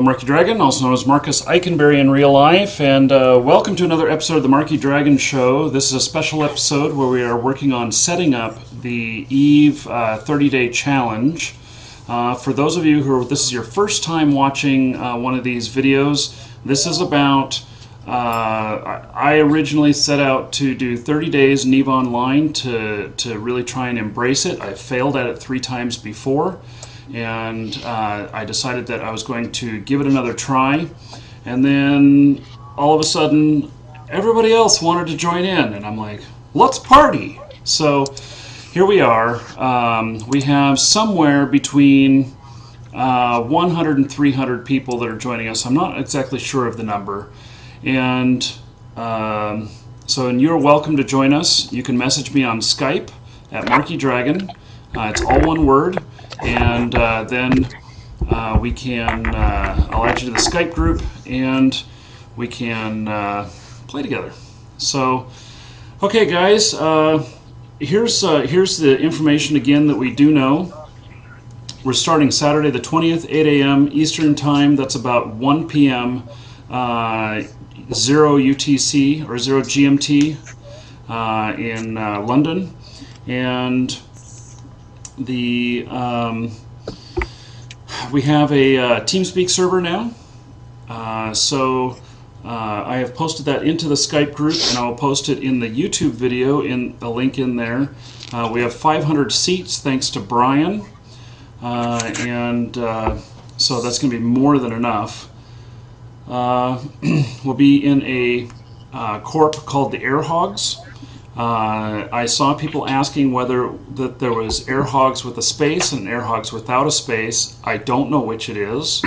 markeedragon, also known as Marcus Eikenberry in real life, and welcome to another episode of the markeedragon Show. This is a special episode where we are working on setting up the EVE 30-day challenge. For those of you who this is your first time watching one of these videos, this is about I originally set out to do 30 days in EVE Online to really try and embrace it. I failed at it 3 times before, and I decided that I was going to give it another try, and then all of a sudden everybody else wanted to join in, and I'm like, let's party. So here we are. We have somewhere between 100 and 300 people that are joining us. I'm not exactly sure of the number. And and you're welcome to join us. You can message me on Skype at markeedragon. It's all one word. And then we can, I'll add you to the Skype group, and we can play together. So, okay guys, here's the information again that we do know. We're starting Saturday the 20th, 8 a.m. Eastern Time. That's about 1 p.m. 0 UTC or 0 GMT in London. And the we have a TeamSpeak server now, so I have posted that into the Skype group, and I will post it in the YouTube video in the link in there. We have 500 seats thanks to Brian, so that's going to be more than enough. We'll be in a corp called the Air Hogs. I saw people asking whether that there was air hogs with a space and air hogs without a space. I don't know which it is,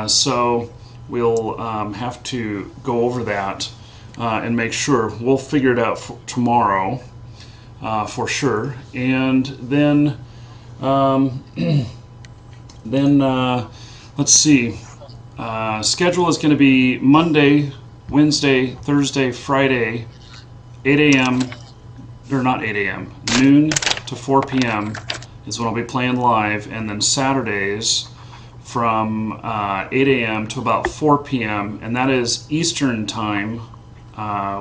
so we'll have to go over that and make sure. We'll figure it out for tomorrow for sure. And then let's see. Schedule is going to be Monday, Wednesday, Thursday, Friday, 8 a.m. or not 8 a.m. noon to 4 p.m. is when I'll be playing live, and then Saturdays from 8 a.m. to about 4 p.m. and that is Eastern Time,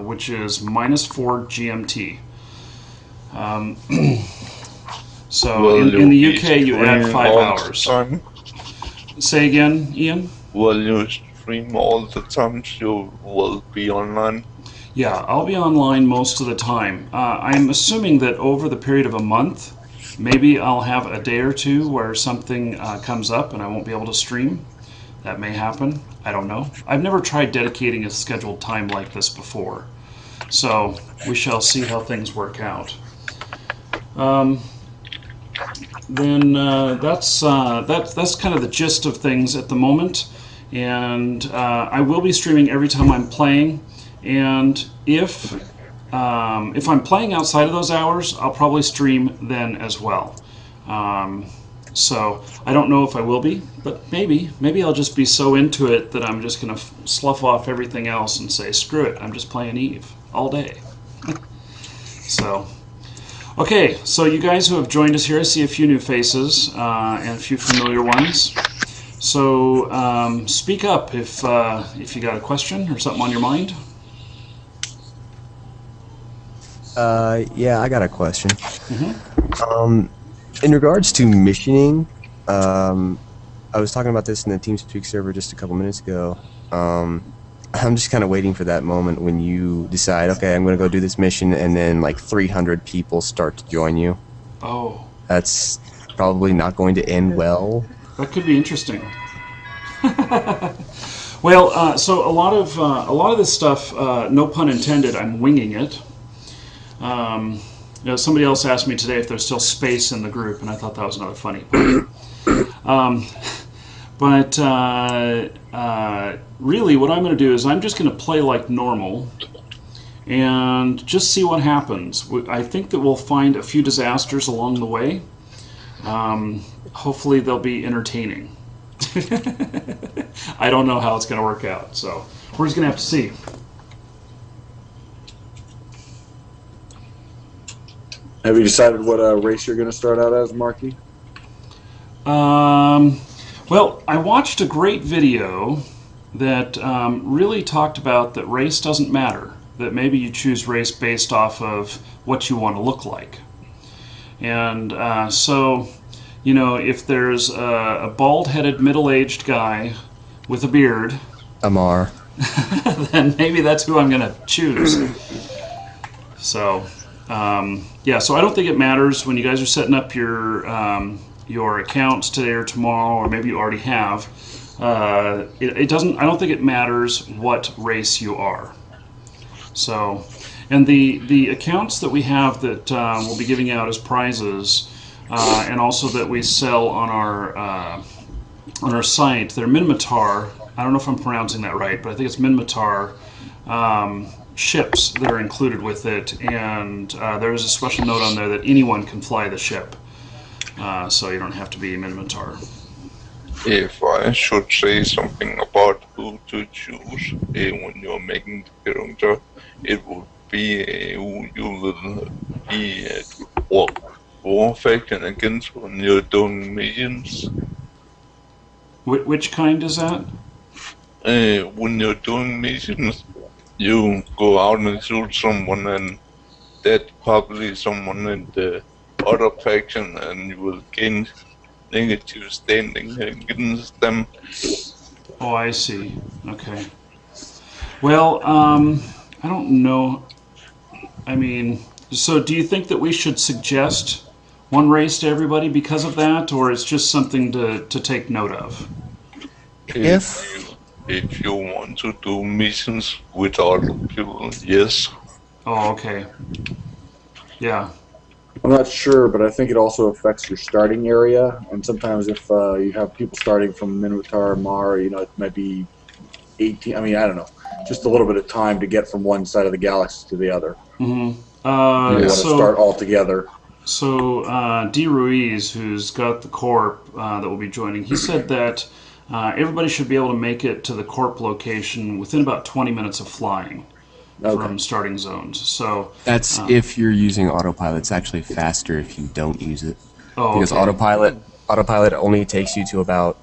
which is -4 GMT. So in the UK you add 5 hours. Say again, Ian? Will you stream all the times you will be online? Yeah, I'll be online most of the time. I'm assuming that over the period of a month, maybe I'll have a day or two where something comes up and I won't be able to stream. That may happen. I don't know. I've never tried dedicating a scheduled time like this before, so we shall see how things work out. That's kind of the gist of things at the moment, and I will be streaming every time I'm playing. And if I'm playing outside of those hours, I'll probably stream then as well. So I don't know if I will be, but maybe I'll just be so into it that I'm just gonna slough off everything else and say, screw it, I'm just playing EVE all day. So okay, so you guys who have joined us here, I see a few new faces and a few familiar ones. So speak up if you got a question or something on your mind. Yeah, I got a question. In regards to missioning, I was talking about this in the TeamSpeak server just a couple minutes ago. I'm just kind of waiting for that moment when you decide, okay, I'm going to go do this mission, and then like 300 people start to join you. Oh. That's probably not going to end well. That could be interesting. Well, so a lot of this stuff, no pun intended, I'm winging it. You know, somebody else asked me today if there's still space in the group, and I thought that was another funny part. Really what I'm going to do is I'm just going to play like normal and just see what happens. I think that we'll find a few disasters along the way. Hopefully they'll be entertaining. I don't know how it's going to work out, so we're just going to have to see. Have you decided what race you're going to start out as, Marky? Well, I watched a great video that really talked about that race doesn't matter, that maybe you choose race based off of what you want to look like. And so, you know, if there's a bald-headed middle-aged guy with a beard, Amar. then maybe that's who I'm going to choose. So, yeah, so I don't think it matters when you guys are setting up your accounts today or tomorrow, or maybe you already have. It doesn't. I don't think it matters what race you are. So, and the accounts that we have that we'll be giving out as prizes, and also that we sell on our site, they're Minmatar. I don't know if I'm pronouncing that right, but I think it's Minmatar ships that are included with it, and there's a special note on there that anyone can fly the ship, so you don't have to be Minmatar. If I should say something about who to choose when you're making the character, it would be who you will be war faction against when you're doing missions. Which kind is that? When you're doing missions, you go out and shoot someone, and that's probably someone in the other faction, and you will gain negative standing against them. Oh, I see. Okay. Well, I don't know. I mean, so do you think that we should suggest one race to everybody because of that, or it's just something to take note of? If you want to do missions with other people, yes. Oh, okay. Yeah. I'm not sure, but I think it also affects your starting area. And sometimes if you have people starting from Minotaur, Mar, you know, it might be 18. I mean, I don't know. Just a little bit of time to get from one side of the galaxy to the other. Mm-hmm. You want to start all together. So D. Ruiz, who's got the Corp that will be joining, he said that everybody should be able to make it to the Corp location within about 20 minutes of flying. From starting zones. So that's if you're using autopilot. It's actually faster if you don't use it. Oh, because okay. autopilot only takes you to about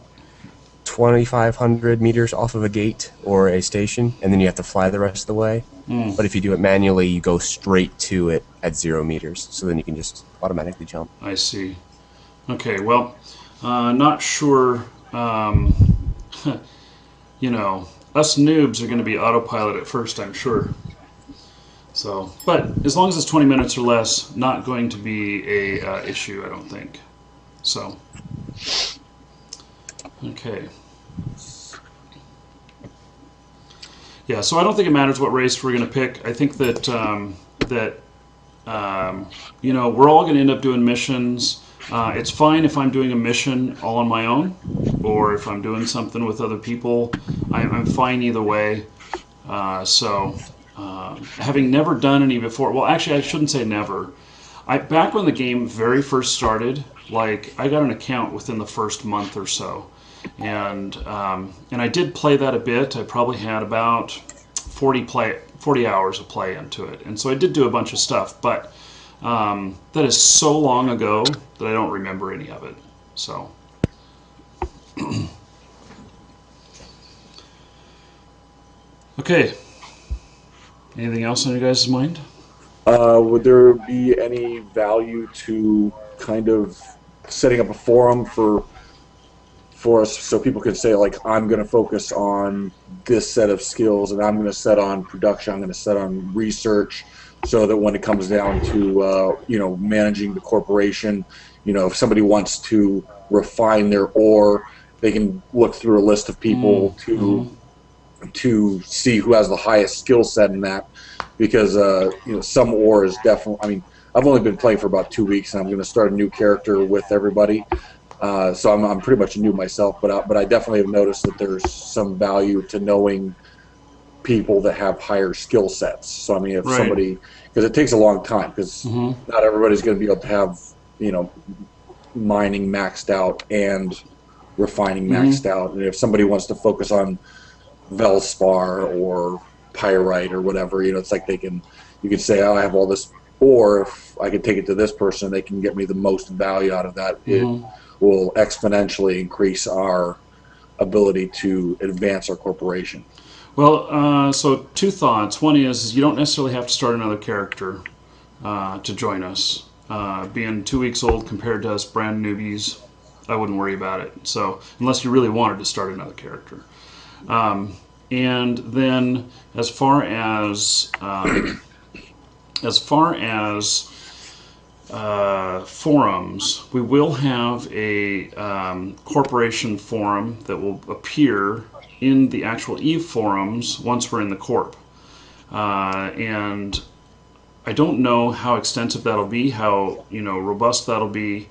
2,500 meters off of a gate or a station, and then you have to fly the rest of the way. But if you do it manually, you go straight to it at 0 meters, so then you can just automatically jump. I see. Okay, well, not sure. You know, us noobs are going to be autopilot at first, I'm sure. So, but as long as it's 20 minutes or less, not going to be a issue, I don't think. So, okay. Yeah, so I don't think it matters what race we're going to pick. I think that you know, we're all going to end up doing missions. It's fine if I'm doing a mission all on my own, or if I'm doing something with other people. I'm fine either way. Having never done any before, well, actually, I shouldn't say never. Back when the game very first started, like, I got an account within the first month or so, and I did play that a bit. I probably had about 40 hours of play into it, and so I did do a bunch of stuff, but that is so long ago that I don't remember any of it. So, okay. Anything else on your guys' mind? Would there be any value to kind of setting up a forum for us so people could say, like, I'm going to focus on this set of skills, and I'm going to set on production, I'm going to set on research, so that when it comes down to you know, managing the corporation, you know, if somebody wants to refine their ore, they can look through a list of people to see who has the highest skill set in that, because you know, some ore is definitely. I mean, I've only been playing for about 2 weeks, and I'm going to start a new character with everybody, so I'm pretty much new myself. But I definitely have noticed that there's some value to knowing people that have higher skill sets. So I mean, if somebody, because it takes a long time, because not everybody's going to be able to have, you know, mining maxed out and refining maxed out, and if somebody wants to focus on Velspar or Pyrite or whatever, you know, it's like you can say, oh, I have all this, or if I could take it to this person, they can get me the most value out of that. will exponentially increase our ability to advance our corporation. Well, so two thoughts. One is you don't necessarily have to start another character to join us. Being 2 weeks old compared to us brand newbies, I wouldn't worry about it. So unless you really wanted to start another character. And then as far as forums, we will have a corporation forum that will appear in the actual EVE forums once we're in the corp. And I don't know how extensive that'll be, how robust that'll be.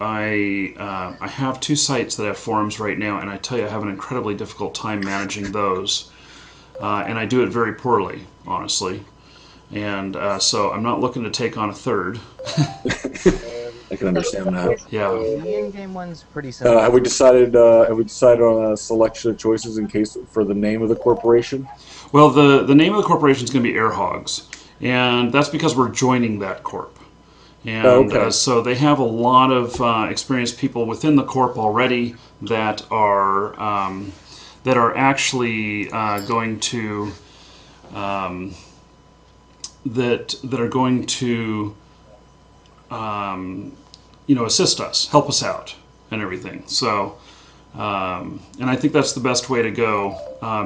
I have 2 sites that have forums right now, and I tell you, I have an incredibly difficult time managing those, and I do it very poorly, honestly. And so I'm not looking to take on a third. I can understand that. Yeah. The in-game one's pretty simple. Have we decided on a selection of choices in case for the name of the corporation? Well, the name of the corporation is going to be Airhogs, and that's because we're joining that corp. And okay. So they have a lot of experienced people within the corp already that are actually going to that are going to assist us, help us out, and everything. So, and I think that's the best way to go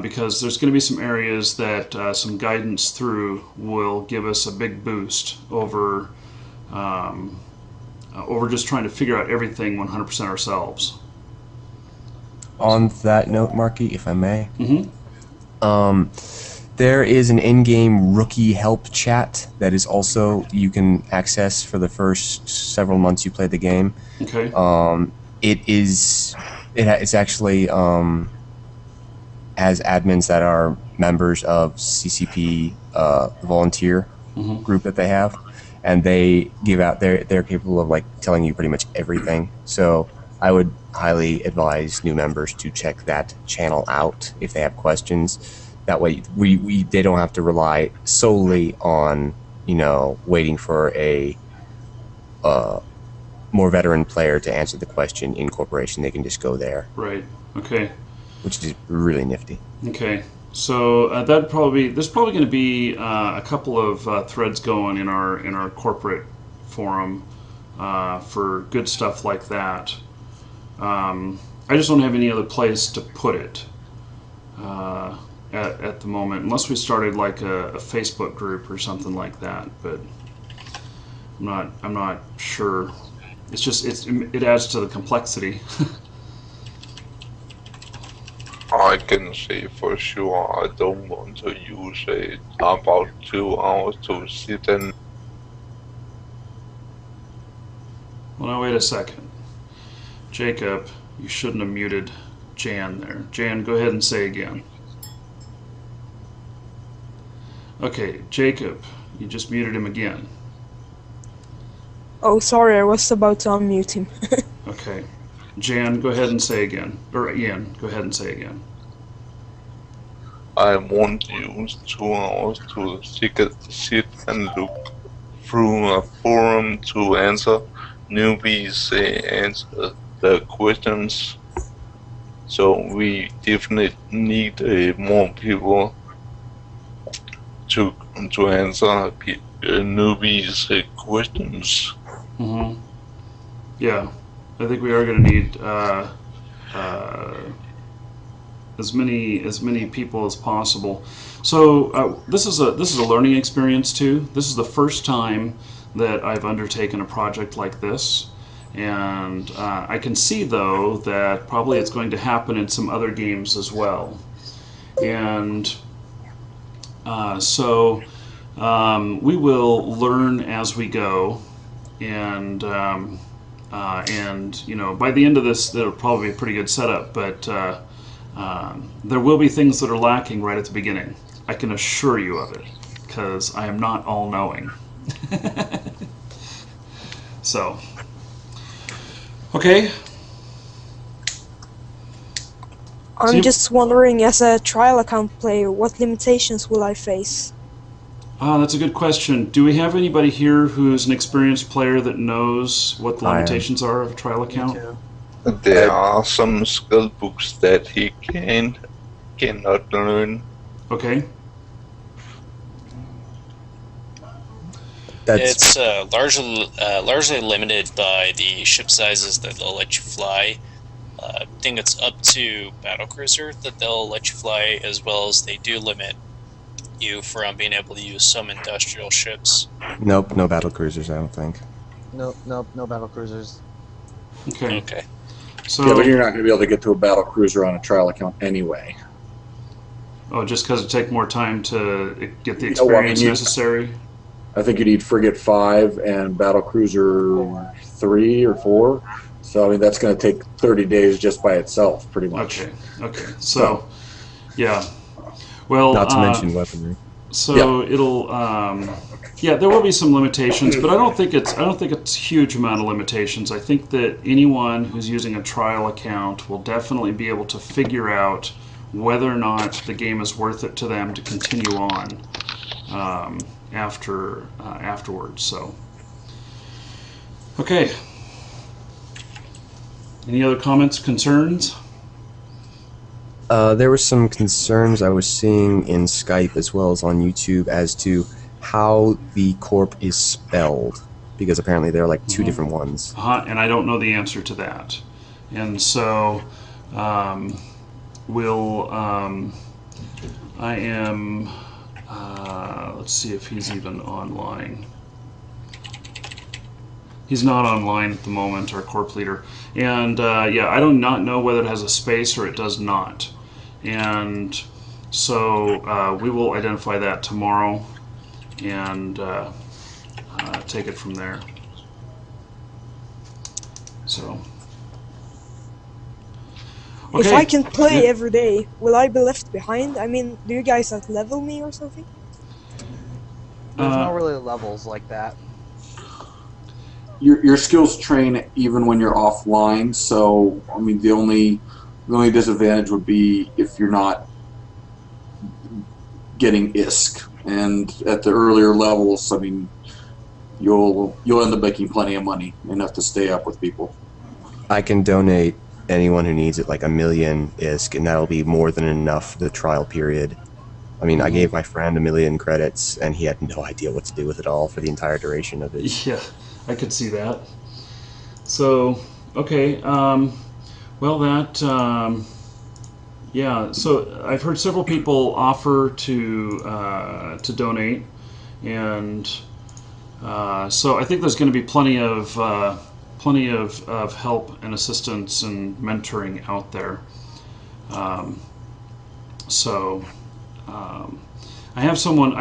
because there's going to be some areas that some guidance through will give us a big boost over just trying to figure out everything 100% ourselves. On that note, Marky, if I may, Mm-hmm. there is an in-game rookie help chat that is also you can access for the first several months you play the game. Okay. It's actually has admins that are members of CCP volunteer group that they have, and they give out they're capable of like telling you pretty much everything. So I would highly advise new members to check that channel out if they have questions. That way they don't have to rely solely on waiting for a more veteran player to answer the question in corporation. They can just go there. Right. Okay. Which is really nifty. Okay. So there's probably going to be a couple of threads going in our corporate forum for good stuff like that. I just don't have any other place to put it at the moment, unless we started like a Facebook group or something like that. But I'm not sure. It's just it adds to the complexity. I can say for sure I don't want to use about 2 hours to sit and... Well, now wait a second. Jacob, you shouldn't have muted Jan there. Jan, go ahead and say again. Okay, Jacob, you just muted him again. Oh, sorry, I was about to unmute him. Okay. Jan, go ahead and say again. Or Ian, go ahead and say again. I won't use 2 hours to sit and look through a forum to answer newbies answer the questions. So we definitely need more people to answer newbies questions. Mm-hmm. Yeah, I think we are going to need as many people as possible. So this is a learning experience too. This is the first time that I've undertaken a project like this, and I can see though that probably it's going to happen in some other games as well. And so we will learn as we go, and by the end of this, it'll probably be a pretty good setup. But there will be things that are lacking right at the beginning. I can assure you of it, because I am not all-knowing. So, okay. I'm just wondering, as a trial account player, what limitations will I face? That's a good question. Do we have anybody here who's an experienced player that knows what the limitations are of a trial account? There are some skill books that he cannot learn. Okay. It's largely limited by the ship sizes that they'll let you fly. I think it's up to battlecruiser that they'll let you fly, as well as they do limit you from being able to use some industrial ships. Nope, no battle cruisers, I don't think. No battle cruisers. Okay. Okay. So, Yeah, but you're not going to be able to get to a battle cruiser on a trial account anyway. oh, just because it take more time to get the experience necessary? I think you need Frigate 5 and Battle Cruiser 3 or 4. So, I mean, that's going to take 30 days just by itself, pretty much. Okay. So, yeah. Well, not to mention weaponry. So it'll, yeah, there will be some limitations, but I don't think it's a huge amount of limitations. I think that anyone who's using a trial account will definitely be able to figure out whether or not the game is worth it to them to continue on afterwards. So, okay. Any other comments, concerns? There were some concerns I was seeing in Skype as well as on YouTube as to how the corp is spelled, because apparently there are like two different ones. And I don't know the answer to that. And so I am, let's see if he's even online. He's not online at the moment, our corp leader. And yeah, I do not know whether it has a space or it does not. And so we will identify that tomorrow and take it from there. So, okay. If I can play every day, will I be left behind? I mean, do you guys level me or something? There's no really levels like that. Your skills train even when you're offline, so I mean the only disadvantage would be if you're not getting ISK, and at the earlier levels, I mean you'll end up making plenty of money, enough to stay up with people. I can donate anyone who needs it like 1,000,000 ISK, and that'll be more than enough for the trial period. I mean, I gave my friend 1,000,000 credits, and he had no idea what to do with it all for the entire duration of it. Yeah, I could see that. So, okay, well that, yeah, so I've heard several people offer to donate, and so I think there's going to be plenty of help and assistance and mentoring out there. I have someone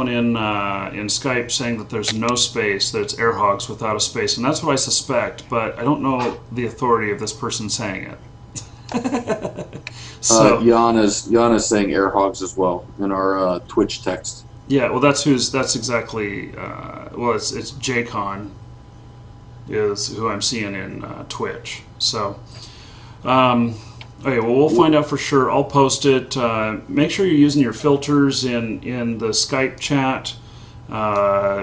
in Skype saying that there's no space, that it's air hogs without a space, and that's what I suspect, but I don't know the authority of this person saying it. So Jan is saying air hogs as well in our Twitch text. Yeah, well that's exactly well it's JCon is who I'm seeing in Twitch. So okay, well we'll find out for sure. I'll post it. Make sure you're using your filters in the Skype chat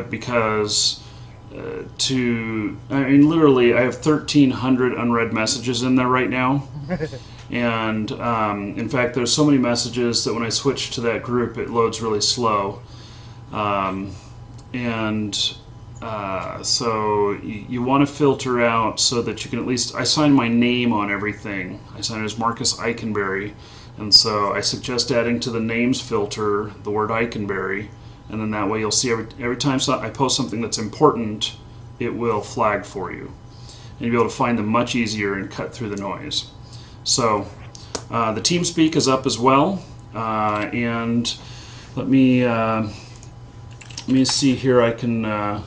because I mean literally I have 1,300 unread messages in there right now. And in fact there's so many messages that when I switch to that group it loads really slow. So you want to filter out so that you can at least, I sign my name on everything. I sign it as Marcus Eikenberry, and so I suggest adding to the names filter the word Eikenberry, and then that way you'll see every time I post something that's important, it will flag for you. And you'll be able to find them much easier and cut through the noise. So the TeamSpeak is up as well, and let me see here. I can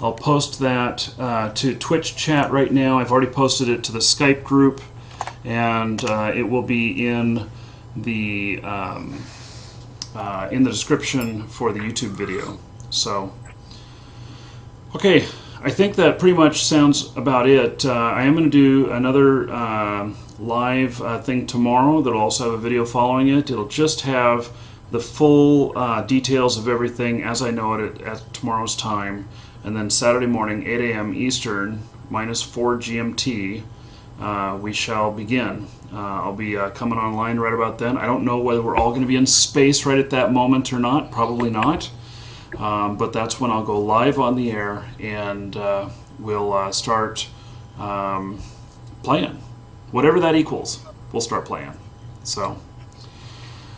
I'll post that to Twitch chat right now. I've already posted it to the Skype group, and it will be in the description for the YouTube video. So, okay, I think that pretty much sounds about it. I am going to do another live thing tomorrow that'll also have a video following it. It'll just have the full details of everything as I know it at tomorrow's time, and then Saturday morning, 8 a.m. Eastern, -4 GMT, we shall begin. I'll be coming online right about then. I don't know whether we're all going to be in space right at that moment or not. Probably not. But that's when I'll go live on the air, and we'll start playing. Whatever that equals, we'll start playing. So,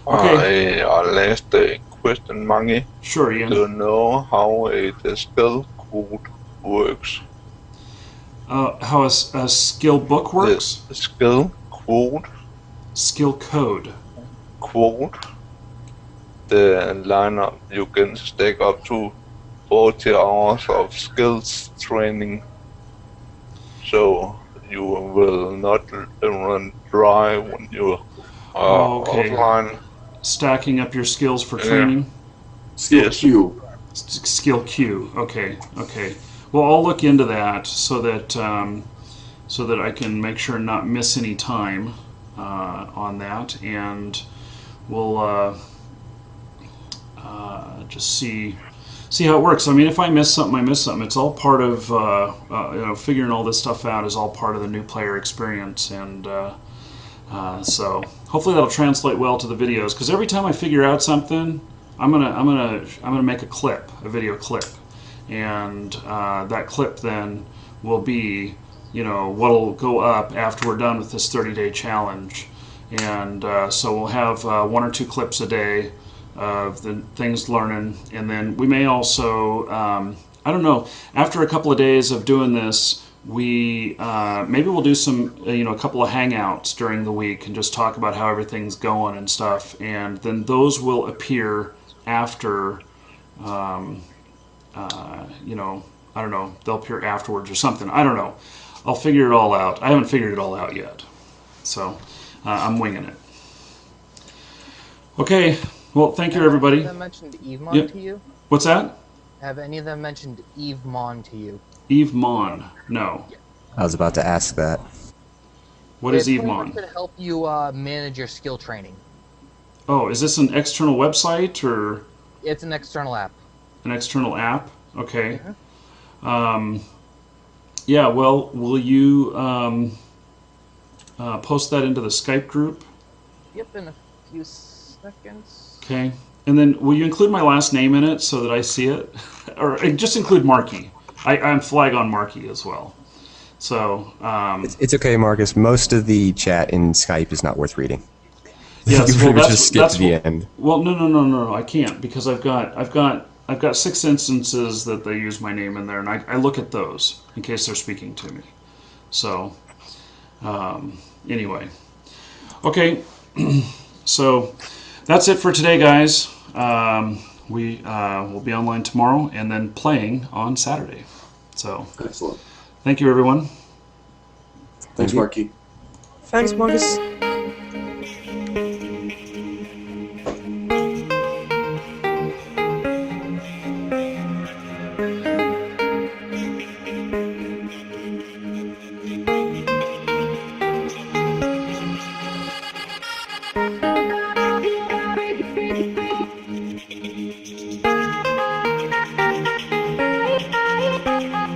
okay. Our last question, Mange. Sure, Ian. Do you know how the skill code works? How a skill book works? The skill code. Skill code. Quote. The lineup you can stack up to 40 hours of skills training, so you will not run dry when you are offline. Stacking up your skills for training. Skill queue. Skill queue. Okay. Okay. Well, I'll look into that so that I can make sure not miss any time on that, and we'll just see how it works. I mean, if I miss something, I miss something. It's all part of figuring all this stuff out is all part of the new player experience, and so hopefully that'll translate well to the videos. Because every time I figure out something, I'm gonna make a video clip, and that clip then will be what'll go up after we're done with this 30-day challenge, and so we'll have 1 or 2 clips a day of the things learning, and then we may also I don't know, after a couple of days of doing this, we maybe we'll do some a couple of hangouts during the week and just talk about how everything's going and stuff, and then those will appear after I don't know, they'll appear afterwards or something. I don't know. I'll figure it all out. I haven't figured it all out yet, so I'm winging it. Okay. Well, thank you, everybody. Have any of them mentioned Evemon to you? What's that? Have any of them mentioned Evemon to you? Evemon? No. I was about to ask that. What is Evemon? It's going to help you manage your skill training. Oh, is this an external website or? It's an external app. An external app? Okay. Mm-hmm. Yeah. Well, will you post that into the Skype group? Yep, in a few seconds. Okay, and then will you include my last name in it so that I see it? Or just include Marky. I'm flag on Marky as well. So it's okay, Marcus. Most of the chat in Skype is not worth reading. Yes, well, just skip to the end. Well, no, I can't, because I've got 6 instances that they use my name in there, and I look at those in case they're speaking to me. So anyway, okay. So that's it for today, guys. We will be online tomorrow and then playing on Saturday. So excellent. Thank you, everyone. Thanks, Marky. Thanks, Marcus.